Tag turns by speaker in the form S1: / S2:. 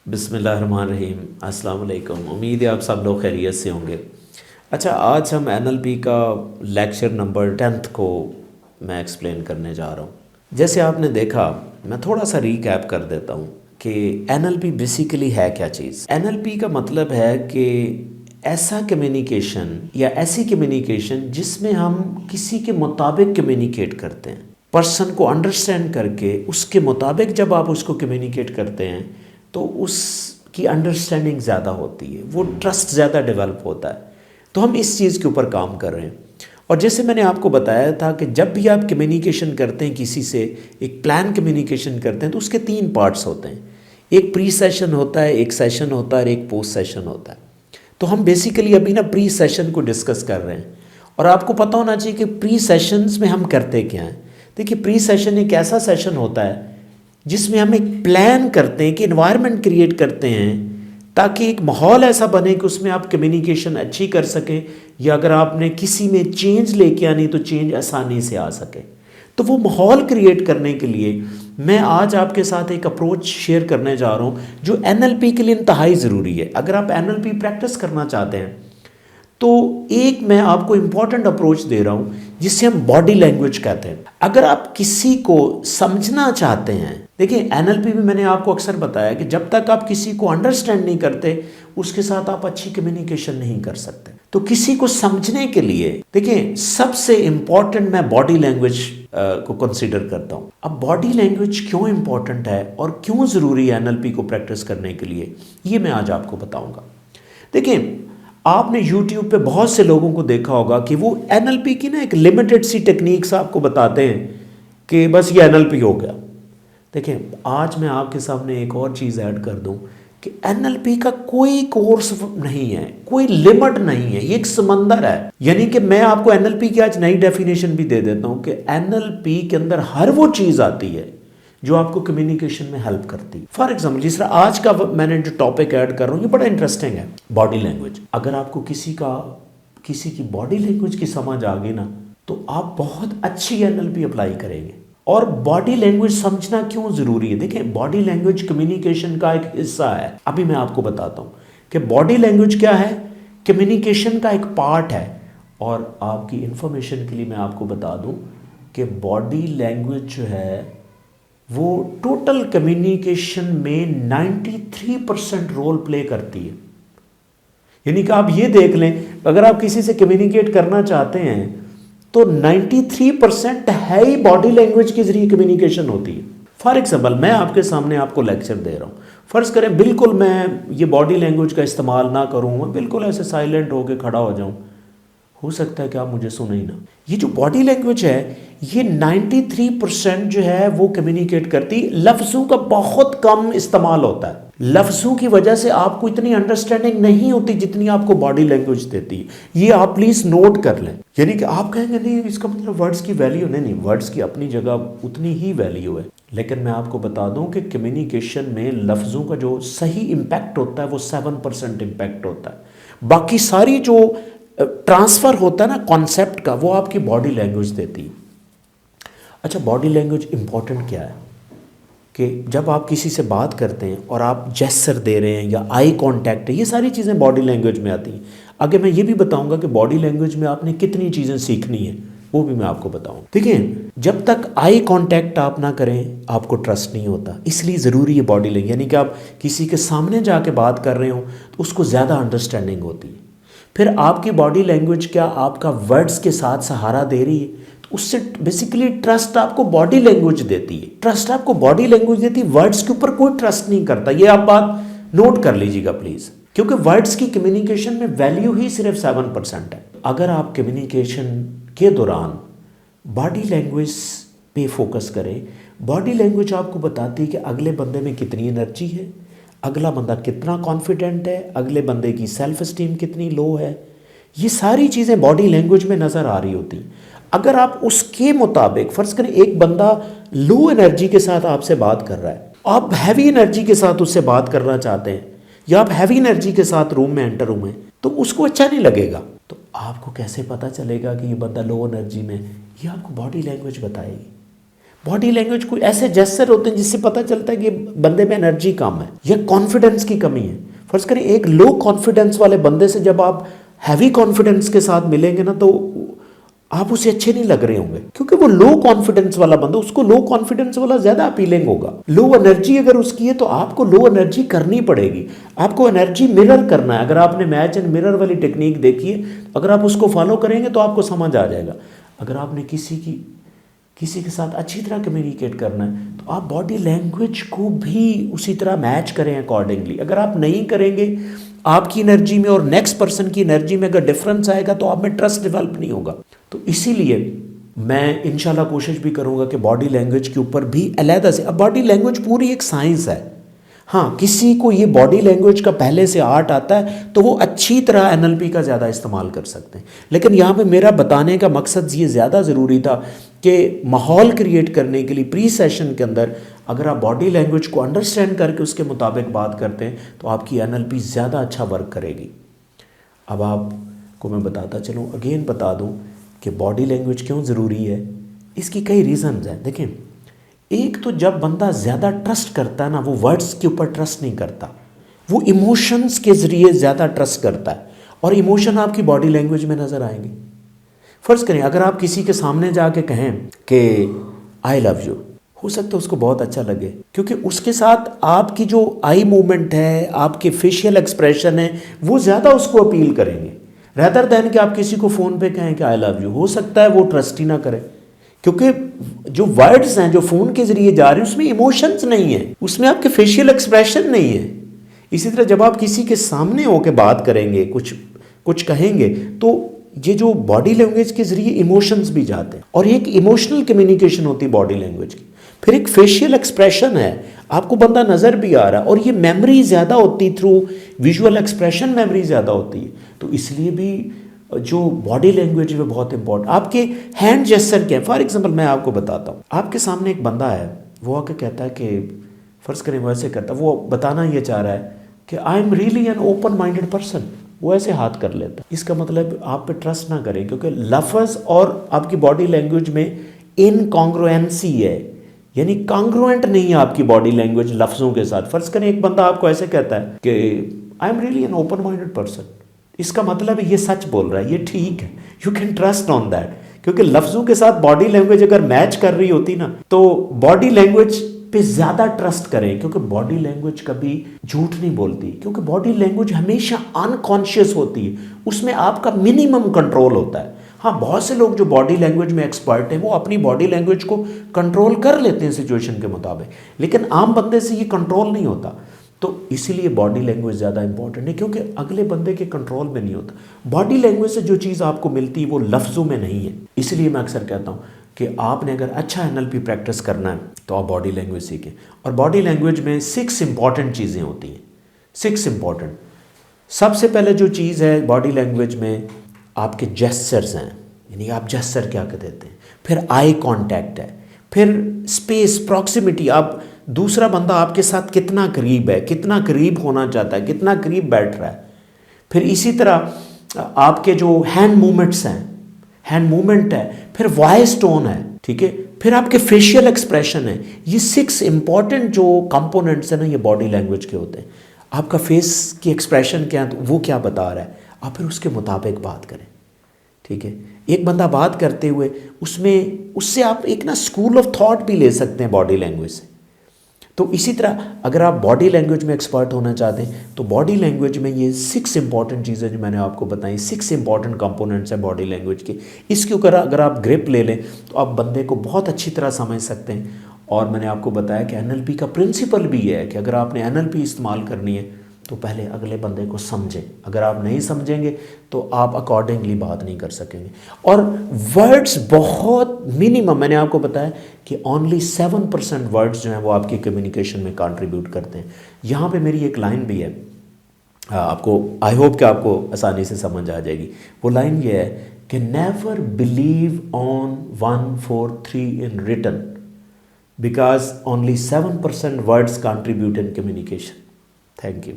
S1: बिस्मिल्लाहिर्रहमानिर्रहीम। अस्सलाम वालेकुम। उम्मीद है आप सब लोग खैरियत से होंगे। अच्छा, आज हम एनएलपी का लेक्चर नंबर 10th को मैं एक्सप्लेन करने जा रहा हूँ। जैसे आपने देखा, मैं थोड़ा सा रीकैप कर देता हूँ कि एनएलपी बेसिकली है क्या चीज़। एनएलपी का मतलब है कि ऐसा कम्युनिकेशन या ऐसी कम्युनिकेशन जिसमें हम किसी के मुताबिक कम्युनिकेट करते हैं, पर्सन को अंडरस्टैंड करके उसके मुताबिक जब आप उसको कम्युनिकेट करते हैं तो उसकी अंडरस्टैंडिंग ज़्यादा होती है, वो ट्रस्ट ज़्यादा डेवलप होता है। तो हम इस चीज़ के ऊपर काम कर रहे हैं। और जैसे मैंने आपको बताया था कि जब भी आप कम्युनिकेशन करते हैं किसी से, एक प्लान कम्युनिकेशन करते हैं, तो उसके 3 पार्ट्स होते हैं। एक प्री सेशन होता है, एक सेशन होता है और एक पोस्ट सेशन होता है। तो हम बेसिकली अभी ना प्री सेशन को डिस्कस कर रहे हैं। और आपको पता होना चाहिए कि प्री सेशंस में हम करते क्या हैं। देखिए, प्री सेशन एक ऐसा सेशन होता है जिसमें हम एक प्लान करते हैं, कि एनवायरनमेंट क्रिएट करते हैं ताकि एक माहौल ऐसा बने कि उसमें आप कम्युनिकेशन अच्छी कर सकें, या अगर आपने किसी में चेंज लेके आनी तो चेंज आसानी से आ सके। तो वो माहौल क्रिएट करने के लिए मैं आज आपके साथ एक अप्रोच शेयर करने जा रहा हूँ जो एनएलपी के लिए इंतहाई ज़रूरी है। अगर आप एनएलपी प्रैक्टिस करना चाहते हैं तो एक मैं आपको इम्पॉर्टेंट अप्रोच दे रहा हूँ जिसे हम बॉडी लैंग्वेज कहते हैं। अगर आप किसी को समझना चाहते हैं, देखिए एनएलपी में मैंने आपको अक्सर बताया कि जब तक आप किसी को अंडरस्टैंड नहीं करते उसके साथ आप अच्छी कम्युनिकेशन नहीं कर सकते। तो किसी को समझने के लिए देखिए सबसे इम्पॉर्टेंट मैं बॉडी लैंग्वेज को कंसीडर करता हूँ। अब बॉडी लैंग्वेज क्यों इम्पॉर्टेंट है और क्यों ज़रूरी है एनएलपी को प्रैक्टिस करने के लिए, ये मैं आज आपको बताऊँगा। देखिए, आपने YouTube पे बहुत से लोगों को देखा होगा कि वो NLP की ना एक लिमिटेड सी टेक्निक्स आपको बताते हैं कि बस ये NLP हो गया। देखिए, आज मैं आपके सामने एक और चीज़ ऐड कर दूं कि NLP का कोई कोर्स नहीं है, कोई लिमिट नहीं है, ये एक समंदर है। यानी कि मैं आपको NLP की आज नई डेफिनेशन भी दे देता हूं कि NLP के अंदर हर वो चीज़ आती है जो आपको कम्युनिकेशन में हेल्प करती है। फॉर एग्जाम्पल, जिस तरह आज का मैंने जो टॉपिक ऐड कर रहा हूँ ये बड़ा इंटरेस्टिंग है, बॉडी लैंग्वेज। अगर आपको किसी की बॉडी लैंग्वेज की समझ आ गई ना तो आप बहुत अच्छी एनएलपी अप्लाई करेंगे। और बॉडी लैंग्वेज समझना क्यों जरूरी है, देखिए बॉडी लैंग्वेज कम्युनिकेशन का एक हिस्सा है। अभी मैं आपको बताता हूँ कि बॉडी लैंग्वेज क्या है, कम्युनिकेशन का एक पार्ट है। और आपकी इंफॉर्मेशन के लिए मैं आपको बता दूं कि बॉडी लैंग्वेज जो है वो टोटल कम्युनिकेशन में 93% रोल प्ले करती है। यानी कि आप ये देख लें, अगर आप किसी से कम्युनिकेट करना चाहते हैं तो 93% है ही बॉडी लैंग्वेज के जरिए कम्युनिकेशन होती है। फॉर एग्जाम्पल, मैं आपके सामने आपको लेक्चर दे रहा हूँ, फ़र्ज़ करें बिल्कुल मैं ये बॉडी लैंग्वेज का इस्तेमाल ना करूँ, मैं बिल्कुल ऐसे साइलेंट होकर खड़ा हो जाऊँ, हो सकता है कि आप मुझे सुने ही ना। ये जो बॉडी लैंग्वेज है ये 93% जो है वो कम्युनिकेट करती। लफ्ज़ों का बहुत कम इस्तेमाल होता है, लफ्ज़ों की वजह से आपको इतनी अंडरस्टैंडिंग नहीं होती जितनी आपको बॉडी लैंग्वेज देती है। ये आप प्लीज़ नोट कर लें। यानी कि आप कहेंगे नहीं इसका मतलब वर्ड्स की वैल्यू नहीं, वर्ड्स की अपनी जगह उतनी ही वैल्यू है, लेकिन मैं आपको बता दूं कि कम्युनिकेशन में लफ्ज़ों का जो सही इम्पैक्ट होता है वो 7% इम्पैक्ट होता है। बाकी सारी जो ट्रांसफ़र होता है ना कॉन्सेप्ट का, वो आपकी बॉडी लैंग्वेज देती है। अच्छा, बॉडी लैंग्वेज इंपॉर्टेंट क्या है कि जब आप किसी से बात करते हैं और आप जेस्चर दे रहे हैं या आई कांटेक्ट है, ये सारी चीज़ें बॉडी लैंग्वेज में आती हैं। आगे मैं ये भी बताऊंगा कि बॉडी लैंग्वेज में आपने कितनी चीज़ें सीखनी है, वो भी मैं आपको बताऊंगा। देखिए, जब तक आई कांटेक्ट आप ना करें आपको ट्रस्ट नहीं होता, इसलिए ज़रूरी है बॉडी लैंग्वेज। यानी कि आप किसी के सामने जाके बात कर रहे हो तो उसको ज़्यादा अंडरस्टैंडिंग होती है। फिर आपकी बॉडी लैंग्वेज क्या आपका वर्ड्स के साथ सहारा दे रही है, उससे बेसिकली ट्रस्ट आपको बॉडी लैंग्वेज देती है। ट्रस्ट आपको बॉडी लैंग्वेज देती है, वर्ड्स के ऊपर कोई ट्रस्ट नहीं करता। ये आप बात नोट कर लीजिएगा प्लीज, क्योंकि वर्ड्स की कम्युनिकेशन में वैल्यू ही सिर्फ 7% है। अगर आप कम्युनिकेशन के दौरान बॉडी लैंग्वेज पे फोकस करें, बॉडी लैंग्वेज आपको बताती है कि अगले बंदे में कितनी एनर्जी है, अगला बंदा कितना कॉन्फिडेंट है, अगले बंदे की सेल्फ एस्टीम कितनी लो है। ये सारी चीज़ें बॉडी लैंग्वेज में नज़र आ रही होती। अगर आप उसके मुताबिक, फर्ज करें एक बंदा लो एनर्जी के साथ आपसे बात कर रहा है, आप हैवी एनर्जी के साथ उससे बात करना चाहते हैं, या आप हैवी एनर्जी के साथ रूम में एंटर हुए तो उसको अच्छा नहीं लगेगा। तो आपको कैसे पता चलेगा कि ये बंदा लो एनर्जी में, ये आपको बॉडी लैंग्वेज बताएगी। बॉडी लैंग्वेज कोई ऐसे जेस्चर होते हैं जिससे पता चलता है कि बंदे में एनर्जी कम है या कॉन्फिडेंस की कमी है। फर्ज करें एक लो कॉन्फिडेंस वाले बंदे से जब आप हैवी कॉन्फिडेंस के साथ मिलेंगे ना, तो आप उसे अच्छे नहीं लग रहे होंगे, क्योंकि वो लो कॉन्फिडेंस वाला बंदा, उसको लो कॉन्फिडेंस वाला ज्यादा अपीलिंग होगा। लो एनर्जी अगर उसकी है तो आपको लो एनर्जी करनी पड़ेगी, आपको एनर्जी मिरर करना है। अगर आपने मैच एंड मिरर वाली टेक्निक देखी है, अगर आप उसको फॉलो करेंगे तो आपको समझ आ जाएगा। अगर आपने किसी के साथ अच्छी तरह कम्युनिकेट करना है तो आप बॉडी लैंग्वेज को भी उसी तरह मैच करें अकॉर्डिंगली। अगर आप नहीं करेंगे, आपकी एनर्जी में और नेक्स्ट पर्सन की एनर्जी में अगर डिफरेंस आएगा तो आप में ट्रस्ट डेवलप नहीं होगा। तो इसीलिए मैं इंशाल्लाह कोशिश भी करूंगा कि बॉडी लैंग्वेज के ऊपर भी अलहदा से, अब बॉडी लैंग्वेज पूरी एक साइंस है। हाँ, किसी को ये बॉडी लैंग्वेज का पहले से आर्ट आता है तो वो अच्छी तरह एनएलपी का ज़्यादा इस्तेमाल कर सकते हैं। लेकिन यहाँ पे मेरा बताने का मकसद ये ज़्यादा ज़रूरी था कि माहौल क्रिएट करने के लिए प्री सेशन के अंदर अगर आप बॉडी लैंग्वेज को अंडरस्टैंड करके उसके मुताबिक बात करते हैं तो आपकी एनएलपी ज़्यादा अच्छा वर्क करेगी। अब आपको मैं बताता चलूँ, अगेन बता दूँ कि बॉडी लैंग्वेज क्यों ज़रूरी है। इसकी कई रीज़न्स हैं। देखें, एक तो जब बंदा ज़्यादा ट्रस्ट करता है ना, वो वर्ड्स के ऊपर ट्रस्ट नहीं करता, वो इमोशंस के ज़रिए ज़्यादा ट्रस्ट करता है, और इमोशन आपकी बॉडी लैंग्वेज में नज़र आएंगे। फ़र्ज़ करें अगर आप किसी के सामने जाके कहें कि आई लव यू, हो सकता है उसको बहुत अच्छा लगे, क्योंकि उसके साथ आपकी जो आई मूवमेंट है, आपके फेशियल एक्सप्रेशन है, वो ज़्यादा उसको अपील करेंगे रेदर दैन कि आप किसी को फ़ोन पे कहें कि आई लव यू। हो सकता है वो ट्रस्ट ही ना करे, क्योंकि जो वर्ड्स हैं जो फ़ोन के ज़रिए जा रहे हैं उसमें इमोशंस नहीं है, उसमें आपके फेशियल एक्सप्रेशन नहीं है। इसी तरह जब आप किसी के सामने होकर बात करेंगे, कुछ कहेंगे, तो ये जो बॉडी लैंग्वेज के ज़रिए इमोशंस भी जाते हैं, और एक इमोशनल कम्युनिकेशन होती है बॉडी लैंग्वेज की। फिर एक फेशियल एक्सप्रेशन है, आपको बंदा नज़र भी आ रहा है, और ये मेमोरी ज़्यादा होती थ्रू विजुअल एक्सप्रेशन, मेमोरी ज़्यादा होती है। तो इसलिए भी जो बॉडी लैंग्वेज है वो बहुत इंपॉर्टेंट। आपके हैंड जेस्चर क्या है, फॉर एग्जांपल मैं आपको बताता हूँ। आपके सामने एक बंदा है, वो आके कहता है कि फ़र्ज़ करें वो ऐसे करता है, वो बताना ये चाह रहा है कि I am really an open minded person, वो ऐसे हाथ कर लेता है। इसका मतलब आप पे ट्रस्ट ना करें, क्योंकि लफ्ज़ और आपकी बॉडी लैंग्वेज में इनकॉन्ग्रुएंसी है, यानी कॉन्ग्रुएंट नहीं है आपकी बॉडी लैंग्वेज लफ्ज़ों के साथ। फ़र्ज़ करें एक बंदा आपको ऐसे कहता है कि I am really an open minded person, इसका मतलब ये सच बोल रहा है, ये ठीक है, you can trust on that, क्योंकि लफ्ज़ों के साथ बॉडी लैंग्वेज अगर मैच कर रही होती ना, तो बॉडी लैंग्वेज पे ज़्यादा ट्रस्ट करें, क्योंकि बॉडी लैंग्वेज कभी झूठ नहीं बोलती, क्योंकि बॉडी लैंग्वेज हमेशा अनकॉन्शियस होती है, उसमें आपका मिनिमम कंट्रोल होता है। हाँ, बहुत से लोग जो बॉडी लैंग्वेज में एक्सपर्ट हैं वो अपनी बॉडी लैंग्वेज को कंट्रोल कर लेते हैं सिचुएशन के मुताबिक, लेकिन आम बंदे से ये कंट्रोल नहीं होता। तो इसीलिए बॉडी लैंग्वेज ज़्यादा इंपॉर्टेंट है, क्योंकि अगले बंदे के कंट्रोल में नहीं होता। बॉडी लैंग्वेज से जो चीज़ आपको मिलती है वो लफ्ज़ों में नहीं है। इसलिए मैं अक्सर कहता हूँ कि आपने अगर अच्छा एनएलपी प्रैक्टिस करना है तो आप बॉडी लैंग्वेज सीखें। और बॉडी लैंग्वेज में 6 इंपॉर्टेंट चीज़ें होती हैं, 6 इंपॉर्टेंट। सबसे पहले जो चीज़ है बॉडी लैंग्वेज में, आपके जेस्चर्स हैं, यानी आप जेस्चर क्या कर देते हैं। फिर आई कांटेक्ट है, फिर स्पेस, प्रॉक्सिमिटी, आप दूसरा बंदा आपके साथ कितना करीब है, कितना करीब होना चाहता है, कितना करीब बैठ रहा है। फिर इसी तरह आपके जो हैंड मूवमेंट्स हैं, हैंड मूवमेंट है, फिर वॉइस टोन है, ठीक है, फिर आपके फेशियल एक्सप्रेशन है। ये 6 इंपॉर्टेंट जो कंपोनेंट्स हैं ना, ये बॉडी लैंग्वेज के होते हैं। आपका फेस की एक्सप्रेशन क्या है, तो वो क्या बता रहा है, आप फिर उसके मुताबिक बात करें, ठीक है। एक बंदा बात करते हुए उससे आप एक ना स्कूल ऑफ थॉट भी ले सकते हैं बॉडी लैंग्वेज से। तो इसी तरह अगर आप बॉडी लैंग्वेज में एक्सपर्ट होना चाहते हैं तो बॉडी लैंग्वेज में ये 6 इंपॉर्टेंट चीज़ें जो मैंने आपको बताई, 6 इंपॉर्टेंट कंपोनेंट्स हैं बॉडी लैंग्वेज के। इसके ऊपर अगर आप ग्रिप ले लें तो आप बंदे को बहुत अच्छी तरह समझ सकते हैं। और मैंने आपको बताया कि एनएलपी का प्रिंसिपल भी है कि अगर आपने एनएलपी इस्तेमाल करनी है तो पहले अगले बंदे को समझें। अगर आप नहीं समझेंगे तो आप अकॉर्डिंगली बात नहीं कर सकेंगे। और वर्ड्स बहुत मिनिमम, मैंने आपको बताया कि ओनली 7% वर्ड्स जो हैं वो आपकी कम्युनिकेशन में कंट्रीब्यूट करते हैं। यहाँ पे मेरी एक लाइन भी है, आपको आई होप कि आपको आसानी से समझ आ जाएगी। वो लाइन ये है कि never believe on 1, 4, 3 in written because only 7% words contribute in communication. Thank you.